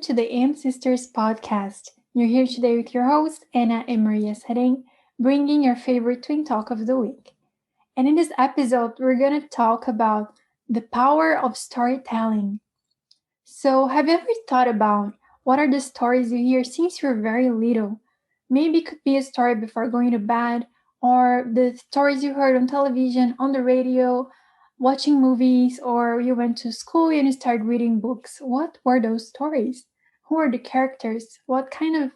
to the AM Sisters podcast. You're here today with your host, Anna and Maria Setting, bringing your favorite twin talk of the week. And in this episode, we're going to talk about the power of storytelling. So, have you ever thought about what are the stories you hear since you're very little? Maybe it could be a story before going to bed, or the stories you heard on television, on the radio, watching movies, or you went to school and you started reading books. What were those stories? Who were the characters? What kind of,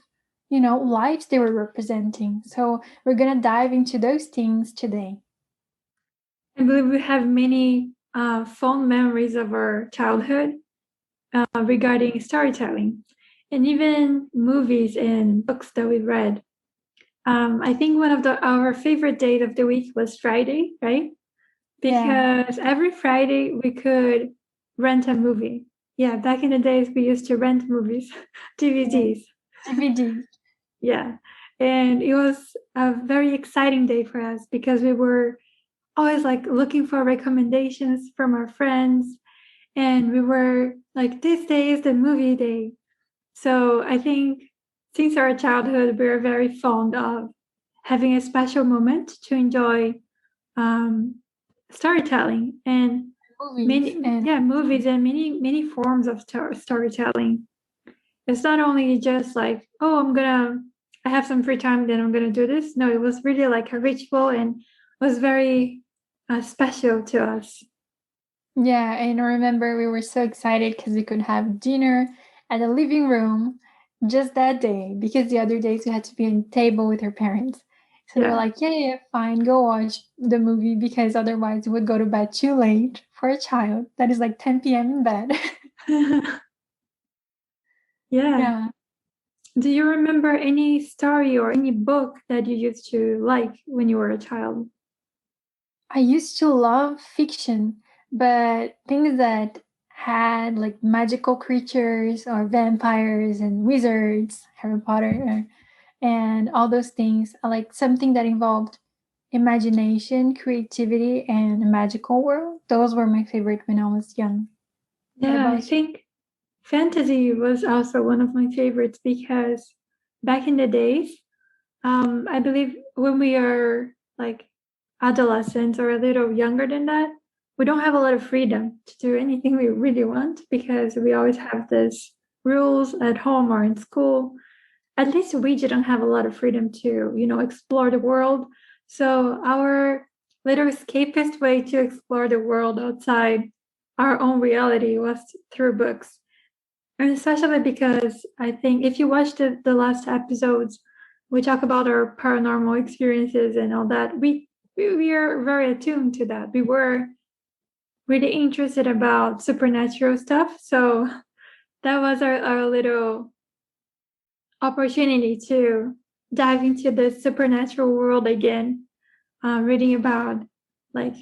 lives they were representing? So, we're going to dive into those things today. I believe we have many fond memories of our childhood regarding storytelling, and even movies and books that we read. I think one of our favorite days of the week was Friday, right? Because every Friday we could rent a movie. Yeah, back in the days we used to rent movies, DVDs. DVDs. Yeah, and it was a very exciting day for us because we were always like looking for recommendations from our friends, and we were like, this day is the movie day. So I think since our childhood, we're very fond of having a special moment to enjoy storytelling and movies and many forms of storytelling. It's not only just like, oh, I have some free time, then I'm gonna do this. No, it was really like a ritual and was very special to us. Yeah, and I remember we were so excited because we could have dinner at the living room just that day, because the other days we had to be on the table with our parents. So they were like, yeah, fine, go watch the movie, because otherwise we would go to bed too late for a child that is like 10 p.m. in bed. Yeah. Do you remember any story or any book that you used to like when you were a child? I used to love fiction, but things that had like magical creatures or vampires and wizards, Harry Potter, and all those things. I like something that involved imagination, creativity, and a magical world. Those were my favorite when I was young. Yeah, I think fantasy was also one of my favorites because back in the days, I believe when we are like adolescents or a little younger than that, we don't have a lot of freedom to do anything we really want because we always have these rules at home or in school. At least we didn't have a lot of freedom to, explore the world. So our little escapist way to explore the world outside our own reality was through books. And especially because I think if you watch the last episodes, we talk about our paranormal experiences and all that. We are very attuned to that. We were really interested about supernatural stuff. So that was our little opportunity to dive into the supernatural world again, reading about like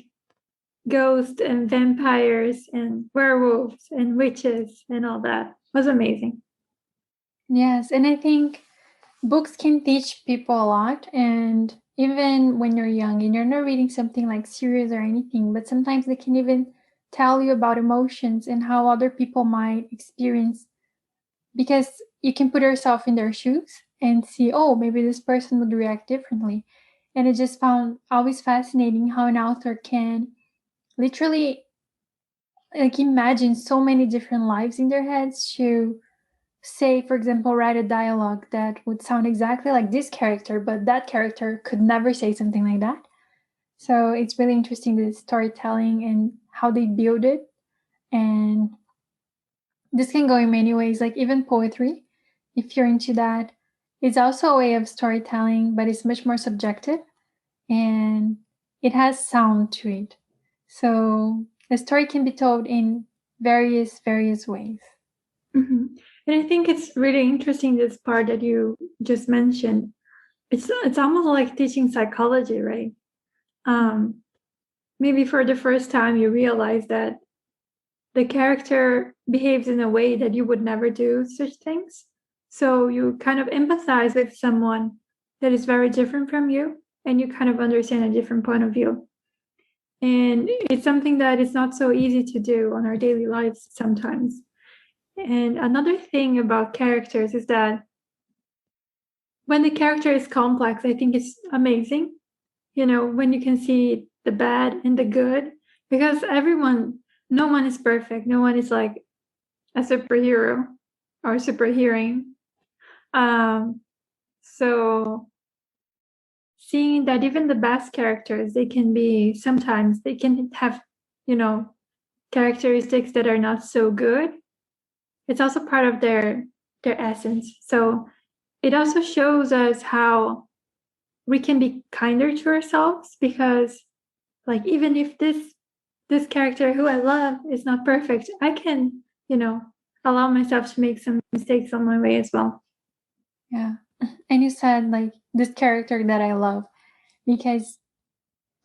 ghosts and vampires and werewolves and witches and all that. It was amazing. Yes, and I think books can teach people a lot, and even when you're young and you're not reading something like serious or anything, but sometimes they can even tell you about emotions and how other people might experience, because you can put yourself in their shoes and see, oh, maybe this person would react differently. And I just found always fascinating how an author can literally like imagine so many different lives in their heads to say, for example, write a dialogue that would sound exactly like this character, but that character could never say something like that. So it's really interesting, the storytelling and how they build it. And this can go in many ways, like even poetry, if you're into that. It's also a way of storytelling, but it's much more subjective and it has sound to it. So a story can be told in various ways. Mm-hmm. And I think it's really interesting, this part that you just mentioned. It's almost like teaching psychology, right? Maybe for the first time you realize that the character behaves in a way that you would never do such things. So you kind of empathize with someone that is very different from you, and you kind of understand a different point of view. And it's something that is not so easy to do on our daily lives sometimes. And another thing about characters is that when the character is complex, I think it's amazing. When you can see the bad and the good, because no one is perfect. No one is like a superhero or superheroine. So seeing that even the best characters, sometimes they can have, characteristics that are not so good. It's also part of their essence. So it also shows us how we can be kinder to ourselves, because like even if this character who I love is not perfect, I can, allow myself to make some mistakes on my way as well. Yeah. And you said like this character that I love, because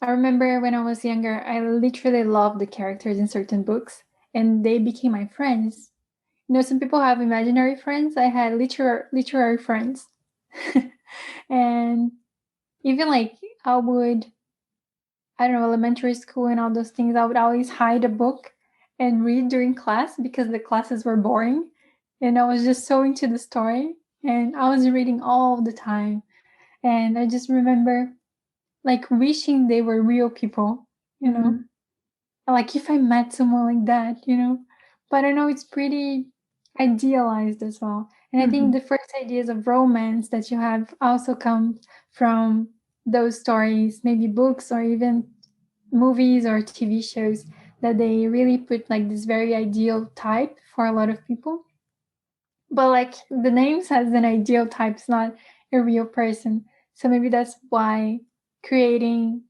I remember when I was younger, I literally loved the characters in certain books and they became my friends. Some people have imaginary friends. I had literary friends. And even like I would, I don't know, elementary school and all those things, I would always hide a book and read during class because the classes were boring. And I was just so into the story and I was reading all the time. And I just remember like wishing they were real people, like if I met someone like that. But I know it's pretty idealized as well. And I think the first ideas of romance that you have also come from those stories, maybe books or even movies or TV shows, that they really put like this very ideal type for a lot of people. But like the name says, an ideal type is not a real person. So maybe that's why creating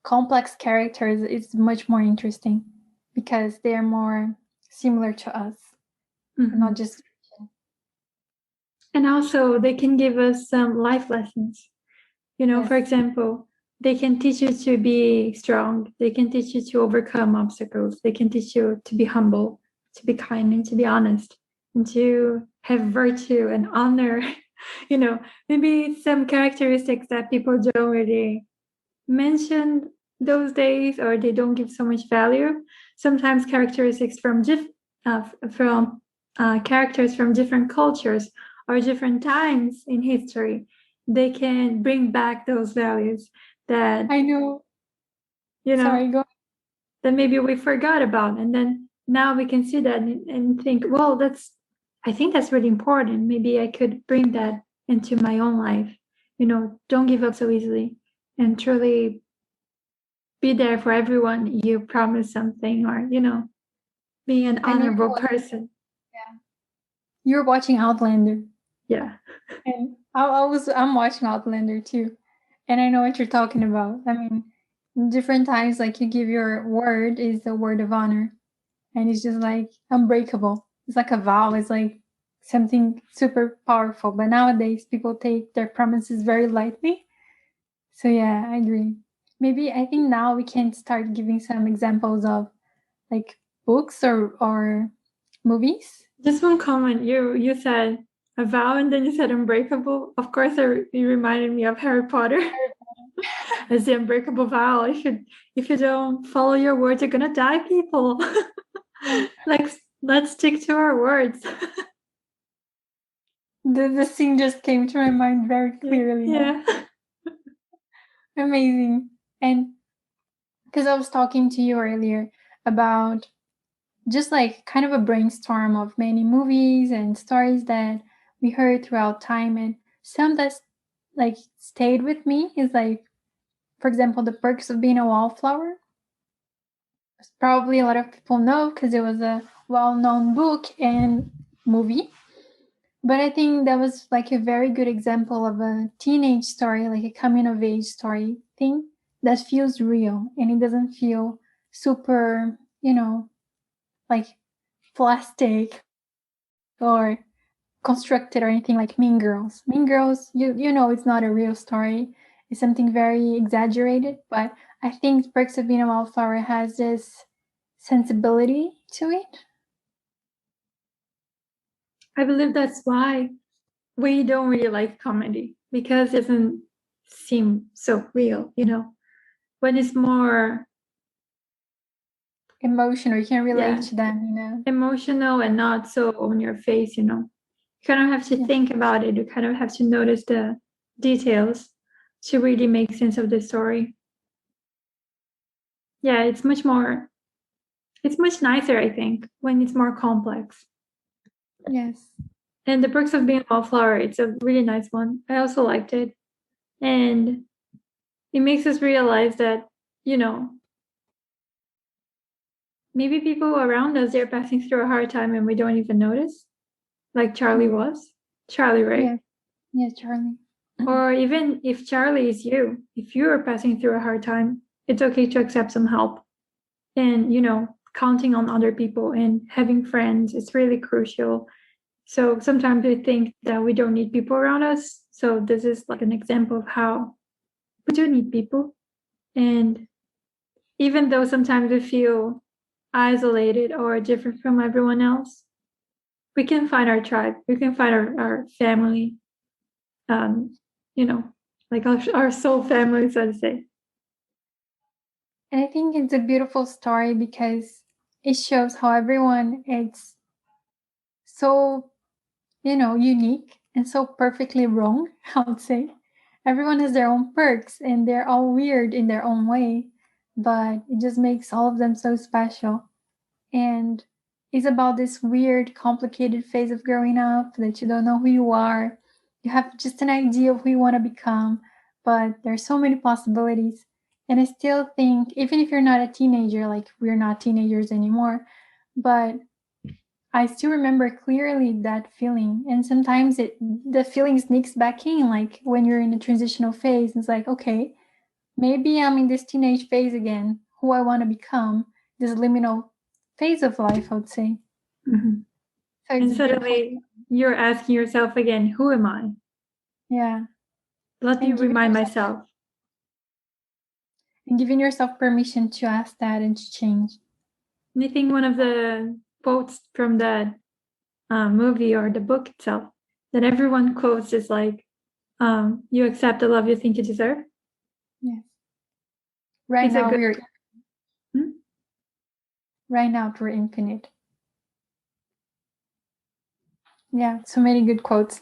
complex characters is much more interesting, because they're more similar to us, not just. And also they can give us some life lessons. Yes. For example, they can teach you to be strong. They can teach you to overcome obstacles. They can teach you to be humble, to be kind, and to be honest, and to have virtue and honor. Maybe some characteristics that people don't really mention those days, or they don't give so much value. Sometimes characteristics from characters from different cultures or different times in history, they can bring back those values that I know. Sorry, go. that maybe we forgot about, and then now we can see that and think, well, I think that's really important. Maybe I could bring that into my own life. Don't give up so easily, and truly be there for everyone you promise something, or be an honorable person. Yeah. You're watching Outlander. Yeah. And I'm watching Outlander too. And I know what you're talking about. I mean, different times, like you give your word is the word of honor. And it's just like unbreakable. It's like a vow. It's like something super powerful. But nowadays, people take their promises very lightly. So yeah, I agree. Maybe I think now we can start giving some examples of like books or movies. Just one comment. You said a vow, and then you said unbreakable. Of course, you reminded me of Harry Potter. As the unbreakable vow. If you don't follow your words, you're gonna die, people. Like, let's stick to our words. The scene just came to my mind very clearly. Yeah. Amazing. And because I was talking to you earlier about just like kind of a brainstorm of many movies and stories that we heard throughout time, and some that's like stayed with me is like, for example, The Perks of Being a Wallflower. Probably a lot of people know because it was a well-known book and movie. But I think that was like a very good example of a teenage story, like a coming of age story thing that feels real, and it doesn't feel super, like plastic or constructed or anything like Mean Girls. Mean Girls, it's not a real story. It's something very exaggerated, but I think Perks of Being a Wallflower has this sensibility to it. I believe that's why we don't really like comedy, because it doesn't seem so real, when it's more emotional. You can relate to them, you know. Emotional and not so on your face, you know. You kind of have to think about it. You kind of have to notice the details to really make sense of the story. Yeah, it's much nicer, I think, when it's more complex. Yes. And The Perks of Being a Wallflower, it's a really nice one. I also liked it. And it makes us realize that, you know, maybe people around us, they're passing through a hard time and we don't even notice, like Charlie was. Charlie, right? Yeah. Yes, Charlie. Or even if Charlie is you, if you're passing through a hard time, it's okay to accept some help. And, you know, counting on other people and having friends is really crucial. So sometimes we think that we don't need people around us. So this is like an example of how we do need people. And even though sometimes we feel isolated or different from everyone else, we can find our tribe. We can find our family, you know, like our soul family, so to say. And I think it's a beautiful story because it shows how everyone is so, you know, unique and so perfectly wrong, I would say. Everyone has their own perks and they're all weird in their own way, but it just makes all of them so special. And it's about this weird, complicated phase of growing up that you don't know who you are. You have just an idea of who you want to become, but there's so many possibilities. And I still think, even if you're not a teenager, like we're not teenagers anymore, but I still remember clearly that feeling. And sometimes the feeling sneaks back in, like when you're in a transitional phase. It's like, okay, maybe I'm in this teenage phase again, who I want to become, this liminal phase of life, I would say. Mm-hmm. So And it's suddenly you're asking yourself again, who am I? yeah. Let me And remind myself. giving yourself permission to ask that and to change. And I think one of the quotes from that movie or the book itself that everyone quotes is like, you accept the love you think you deserve. Yes. Right It's a now good. we're right now we're infinite. Yeah, so many good quotes.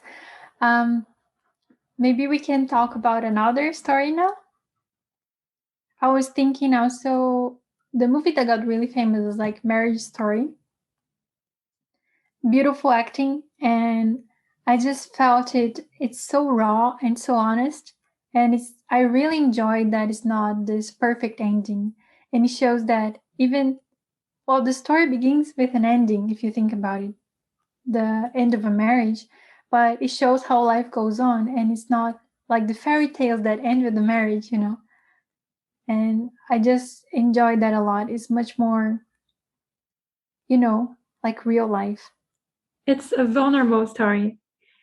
Maybe we can talk about another story now. I was thinking also the movie that got really famous is like Marriage Story. Beautiful acting, and I just felt it's so raw and so honest, and I really enjoyed that it's not this perfect ending, and it shows that even well the story begins with an ending if you think about it, the end of a marriage, but it shows how life goes on, and it's not like the fairy tales that end with the marriage, you know. And I just enjoyed that a lot. It's much more, you know, like real life. It's a vulnerable story,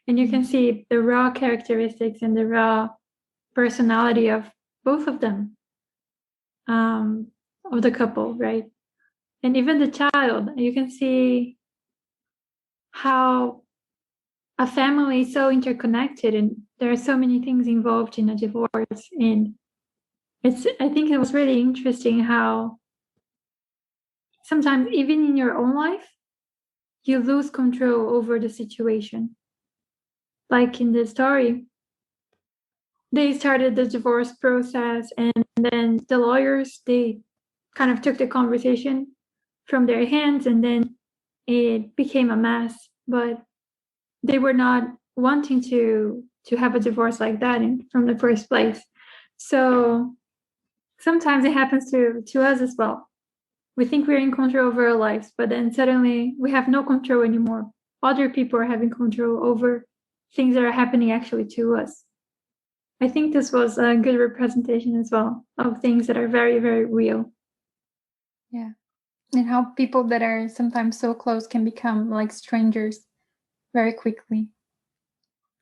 and you can see the raw characteristics and the raw personality of both of them, of the couple, right? And even the child. You can see how a family is so interconnected, and there are so many things involved in a divorce. And I think it was really interesting how sometimes even in your own life you lose control over the situation. Like in the story, they started the divorce process, and then the lawyers, they kind of took the conversation from their hands, and then it became a mess. But they were not wanting to have a divorce like that from the first place. So sometimes it happens to us as well. We think we're in control of our lives, but then suddenly we have no control anymore. Other people are having control over things that are happening actually to us. I think this was a good representation as well of things that are very, very real. Yeah. And how people that are sometimes so close can become like strangers very quickly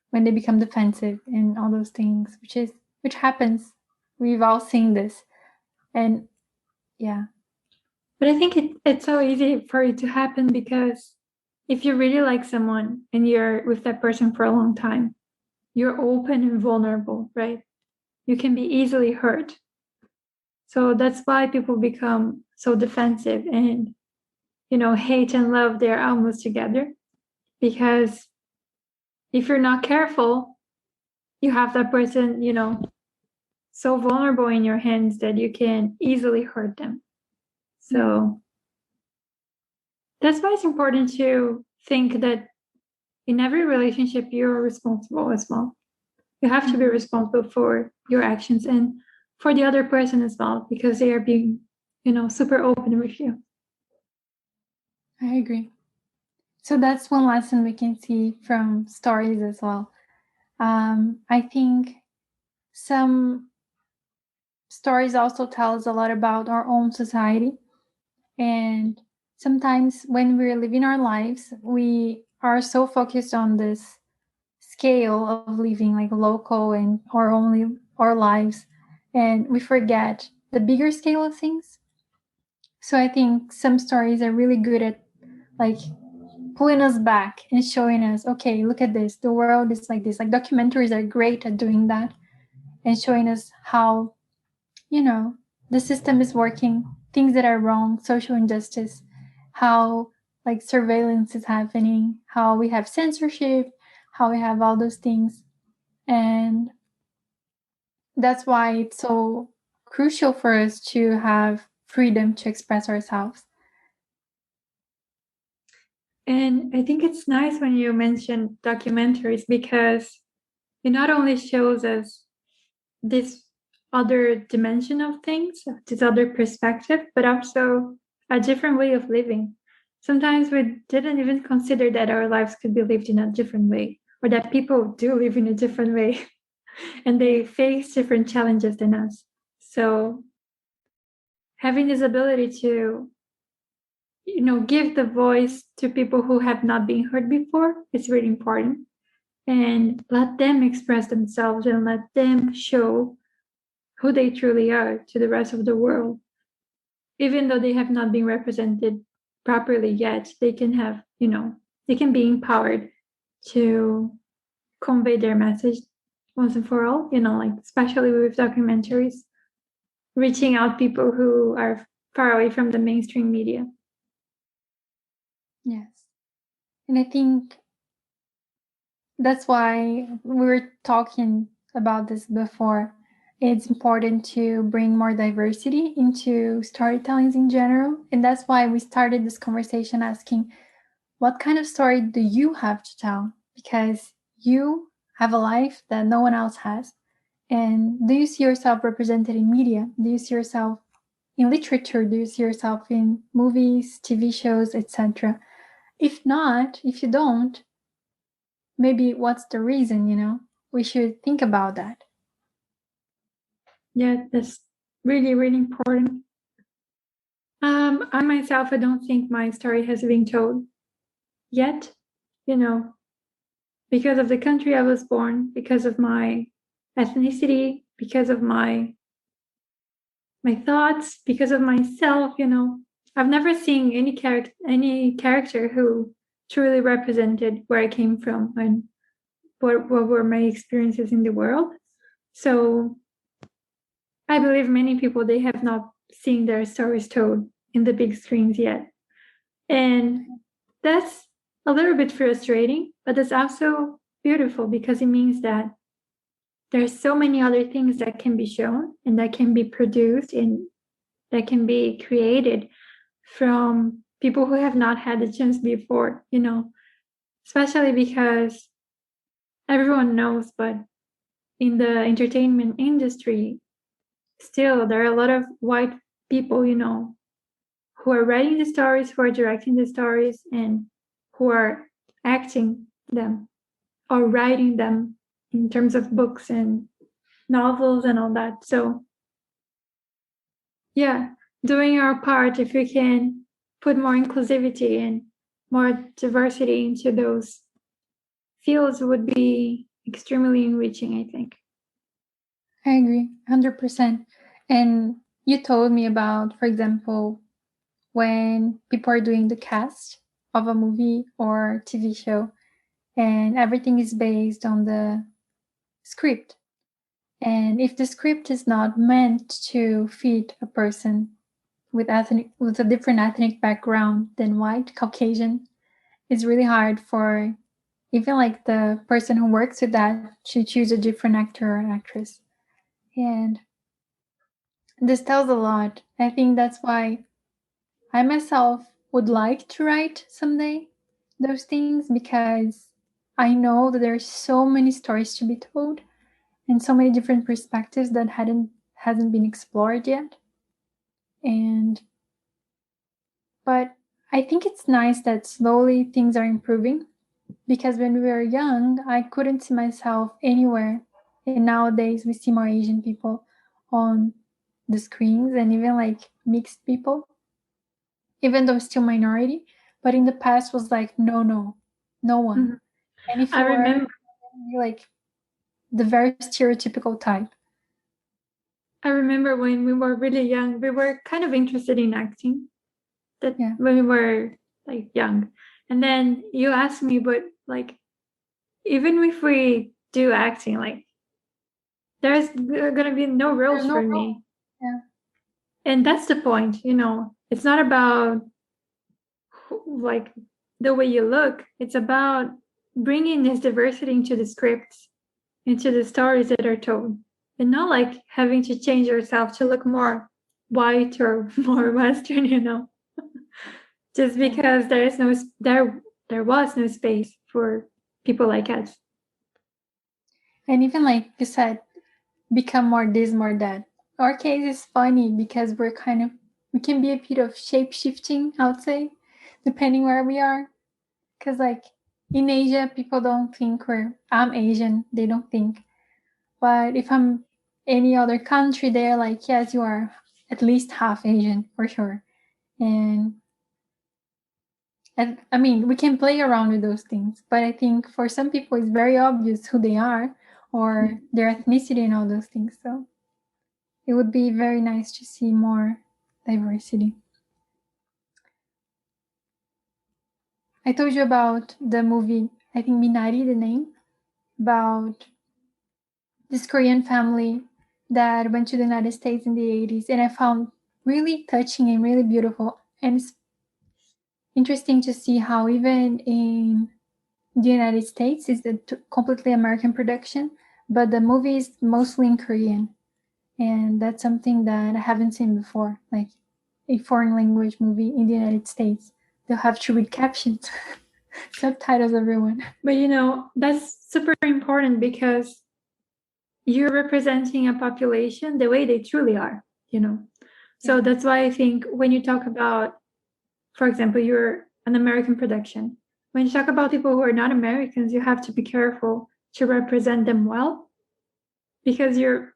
when they become defensive and all those things, which happens. We've all seen this. And yeah. But I think it's so easy for it to happen because if you really like someone and you're with that person for a long time, you're open and vulnerable, right? You can be easily hurt. So that's why people become so defensive, and hate and love, they're almost together, because if you're not careful, you have that person so vulnerable in your hands that you can easily hurt them. So that's why it's important to think that in every relationship you're responsible as well. You have to be responsible for your actions and for the other person as well, because they are being super open with you. I agree. So that's one lesson we can see from stories as well. I think some stories also tell us a lot about our own society. And sometimes when we're living our lives, we are so focused on this scale of living like local and our lives, and we forget the bigger scale of things. So I think some stories are really good at like pulling us back and showing us, okay, look at this, the world is like this. Like documentaries are great at doing that and showing us how the system is working, things that are wrong, social injustice, how like surveillance is happening, how we have censorship, how we have all those things. And that's why it's so crucial for us to have freedom to express ourselves. And I think it's nice when you mention documentaries, because it not only shows us this other dimension of things, this other perspective, but also a different way of living. Sometimes we didn't even consider that our lives could be lived in a different way, or that people do live in a different way and they face different challenges than us. So having this ability to give the voice to people who have not been heard before is really important, and let them express themselves and let them show who they truly are to the rest of the world. Even though they have not been represented properly yet, they can have, they can be empowered to convey their message once and for all, like especially with documentaries, reaching out people who are far away from the mainstream media. Yes. And I think that's why we were talking about this before. It's important to bring more diversity into storytellings in general. And that's why we started this conversation asking, what kind of story do you have to tell? Because you have a life that no one else has. And do you see yourself represented in media? Do you see yourself in literature? Do you see yourself in movies, TV shows, etc.? If not, if you don't, maybe what's the reason? We should think about that. Yeah, that's really, really important. I myself, I don't think my story has been told yet, because of the country I was born, because of my ethnicity, because of my thoughts, because of myself. I've never seen any character who truly represented where I came from and what were my experiences in the world. So I believe many people, they have not seen their stories told in the big screens yet. And that's a little bit frustrating, but it's also beautiful, because it means that there's so many other things that can be shown and that can be produced and that can be created from people who have not had the chance before, especially because everyone knows, but in the entertainment industry, still there are a lot of white people, who are writing the stories, who are directing the stories, and who are acting them or writing them in terms of books and novels and all that. So yeah, doing our part, if we can put more inclusivity and more diversity into those fields, would be extremely enriching, I think. I agree 100%. And you told me about, for example, when people are doing the cast of a movie or TV show, and everything is based on the script. And if the script is not meant to fit a person with a different ethnic background than white, Caucasian, it's really hard for even like the person who works with that to choose a different actor or actress. And this tells a lot. I think that's why I myself would like to write someday those things, because I know that there's so many stories to be told and so many different perspectives that hasn't been explored yet. But I think it's nice that slowly things are improving, because when we were young, I couldn't see myself anywhere. And nowadays we see more Asian people on the screens, and even like mixed people, even though still minority. But in the past was like, no one. Mm-hmm. And if I you were, remember, like the very stereotypical type. I remember when we were really young, we were kind of interested in acting. That Yeah. when we were like young, and then you asked me, but like, even if we do acting, like, there's gonna be no There's roles no for role. me. Yeah. And that's the point, you know. It's not about like the way you look. It's about bringing this diversity into the scripts, into the stories that are told, and not like having to change yourself to look more white or more Western, you know. Just because there was no space for people like us. And even like you said, become more this, more that. Our case is funny because we can be a bit of shape shifting, I would say, depending where we are. Because like in Asia, people don't think I'm Asian. They don't think. But if I'm any other country, they're like, yes, you are at least half Asian for sure. And I mean, we can play around with those things, but I think for some people it's very obvious who they are or their ethnicity and all those things. So it would be very nice to see more diversity. I told you about the movie, I think Minari, the name, about this Korean family that went to the United States in the 80s, and I found really touching and really beautiful. And it's interesting to see how even in the United States it's a completely American production, but the movie is mostly in Korean. And that's something that I haven't seen before, like a foreign language movie in the United States. They'll have to read captions, subtitles, everyone. But you know, that's super important because you're representing a population the way they truly are, you know. So that's why I think when you talk about, for example, you're an American production, when you talk about people who are not Americans, you have to be careful to represent them well, because you're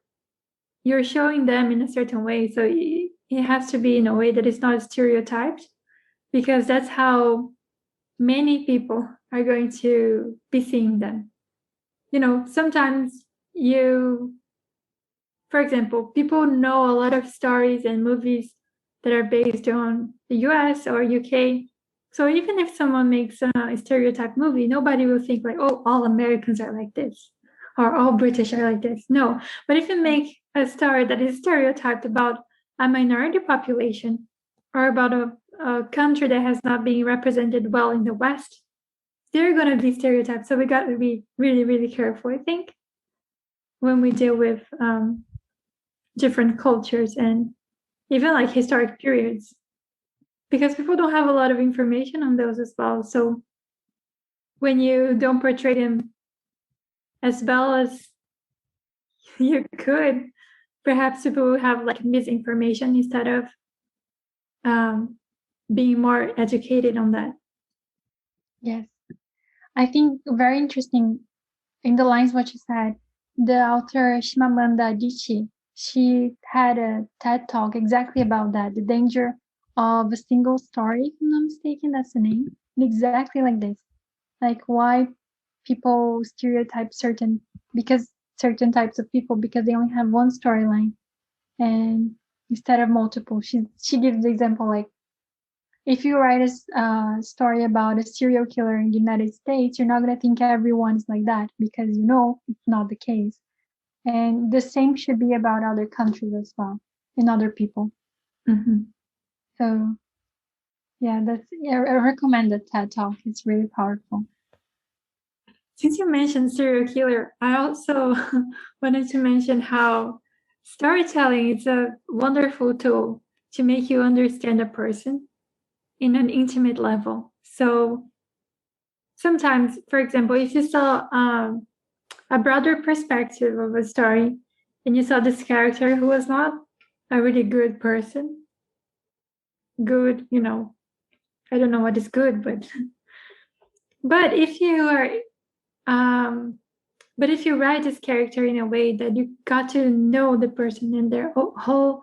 showing them in a certain way. So it has to be in a way that is not stereotyped, because that's how many people are going to be seeing them. You know, sometimes for example, people know a lot of stories and movies that are based on the US or UK. So even if someone makes a stereotype movie, nobody will think like, oh, all Americans are like this or all British are like this. No. But if you make a story that is stereotyped about a minority population or about a country that has not been represented well in the West, they're going to be stereotyped. So we got to be really, really careful, I think, when we deal with different cultures and even like historic periods, because people don't have a lot of information on those as well. So when you don't portray them as well as you could, perhaps people will have like misinformation instead of being more educated on that. Yes. I think very interesting in the lines what you said. The author Shimamanda Adichie, she had a TED talk exactly about that, the danger of a single story, if I'm not mistaken, that's the name. And exactly like this. Like why people stereotype certain types of people because they only have one storyline and instead of multiple. She gives the example like if you write a story about a serial killer in the United States, you're not going to think everyone is like that because you know it's not the case. And the same should be about other countries as well and other people. Mm-hmm. So yeah, I recommend the TED Talk. It's really powerful. Since you mentioned serial killer, I also wanted to mention how storytelling is a wonderful tool to make you understand a person in an intimate level. So sometimes, for example, if you saw a broader perspective of a story and you saw this character who was not a really good person, good, I don't know what is good, but if you are but if you write this character in a way that you got to know the person and their whole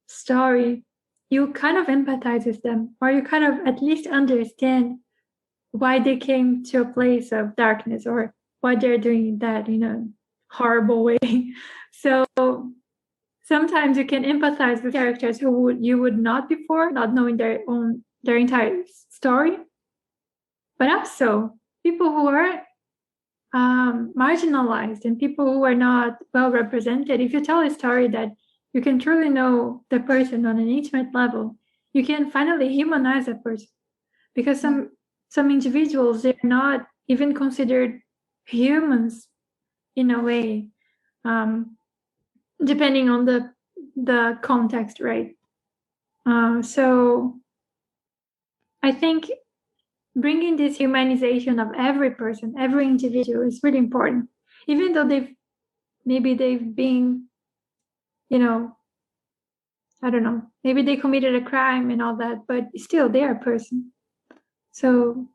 story, you kind of empathize with them, or you kind of at least understand why they came to a place of darkness or why they're doing that in a horrible way. So sometimes you can empathize with characters you would not before, not knowing their entire story. But also people who are marginalized and people who are not well represented. If you tell a story that you can truly know the person on an intimate level, you can finally humanize a person. Because some individuals, they're not even considered humans in a way, depending on the context, right? So I think bringing this humanization of every person, every individual is really important. Even though they've been, I don't know, maybe they committed a crime and all that, but still they are a person. So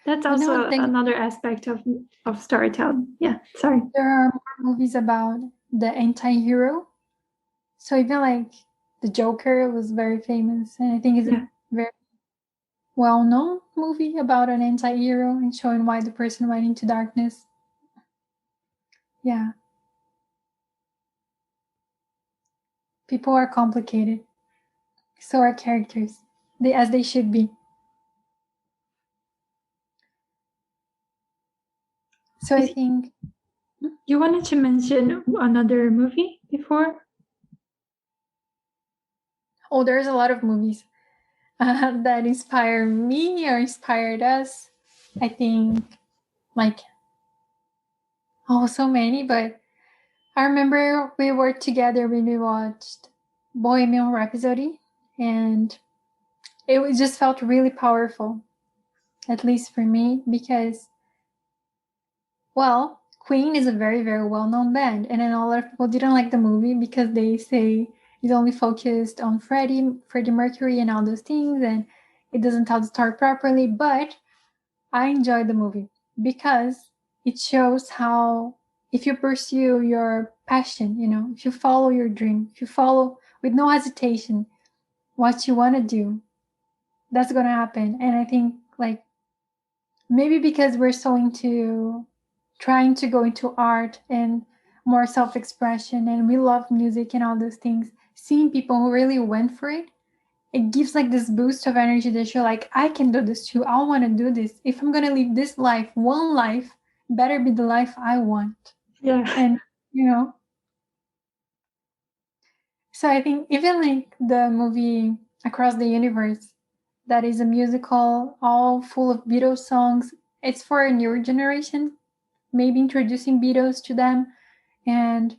that's also another aspect of storytelling. Yeah, sorry. There are more movies about the anti-hero. So even like the Joker was very famous, and I think it's a very well-known movie about an anti-hero and showing why the person went into darkness. Yeah. People are complicated. So are characters. As they should be. So I think... You wanted to mention another movie before? Oh, there's a lot of movies that inspire me or inspired us. I think, so many, but I remember we were together when we watched Bohemian Rhapsody, and it just felt really powerful, at least for me, because, well, Queen is a very, very well-known band, and then a lot of people didn't like the movie because they say it's only focused on Freddie Mercury and all those things, and it doesn't tell the story properly, but I enjoyed the movie because it shows how if you pursue your passion, if you follow your dream, if you follow with no hesitation what you want to do, that's going to happen. And I think maybe because we're so into trying to go into art and more self-expression and we love music and all those things, seeing people who really went for it, it gives this boost of energy that you're like, I can do this too. I want to do this. If I'm going to live this life, one life, better be the life I want. Yeah. And, so I think even the movie Across the Universe, that is a musical all full of Beatles songs. It's for a newer generation, maybe introducing Beatles to them. And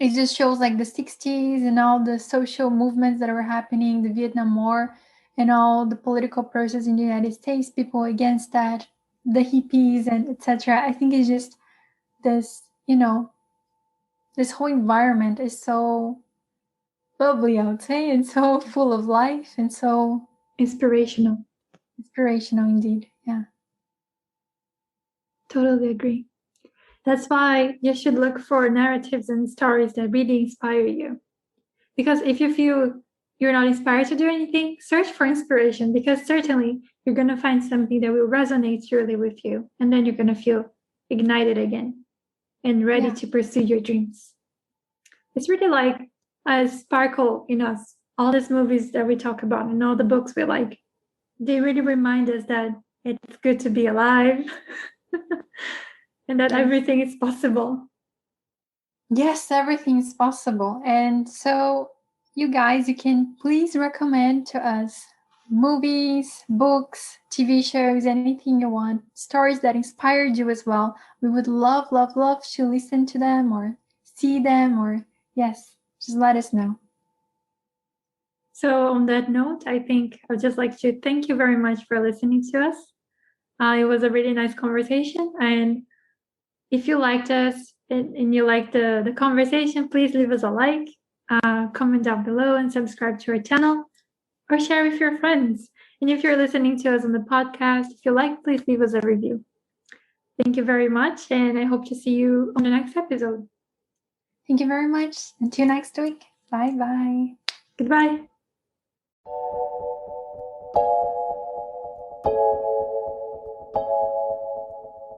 it just shows the 60s and all the social movements that were happening, the Vietnam War and all the political process in the United States, people against that, the hippies and etc. I think it's just this, this whole environment is so bubbly, I would say, and so full of life and so inspirational. Inspirational indeed, yeah. Totally agree. That's why you should look for narratives and stories that really inspire you. Because if you feel you're not inspired to do anything, search for inspiration, because certainly you're going to find something that will resonate truly with you. And then you're going to feel ignited again and ready to pursue your dreams. It's really like a sparkle in us. All these movies that we talk about and all the books we like, they really remind us that it's good to be alive and that everything is possible. Yes, everything is possible. And so you guys, you can please recommend to us movies, books, TV shows, anything you want, stories that inspired you as well. We would love, love, love to listen to them or see them, or yes, just let us know. So on that note, I think I'd just like to thank you very much for listening to us. It was a really nice conversation. And if you liked us and you liked the conversation, please leave us a like, comment down below, and subscribe to our channel, or share with your friends. And if you're listening to us on the podcast, if you like, please leave us a review. Thank you very much, and I hope to see you on the next episode. Thank you very much. Until next week. Bye bye. Goodbye.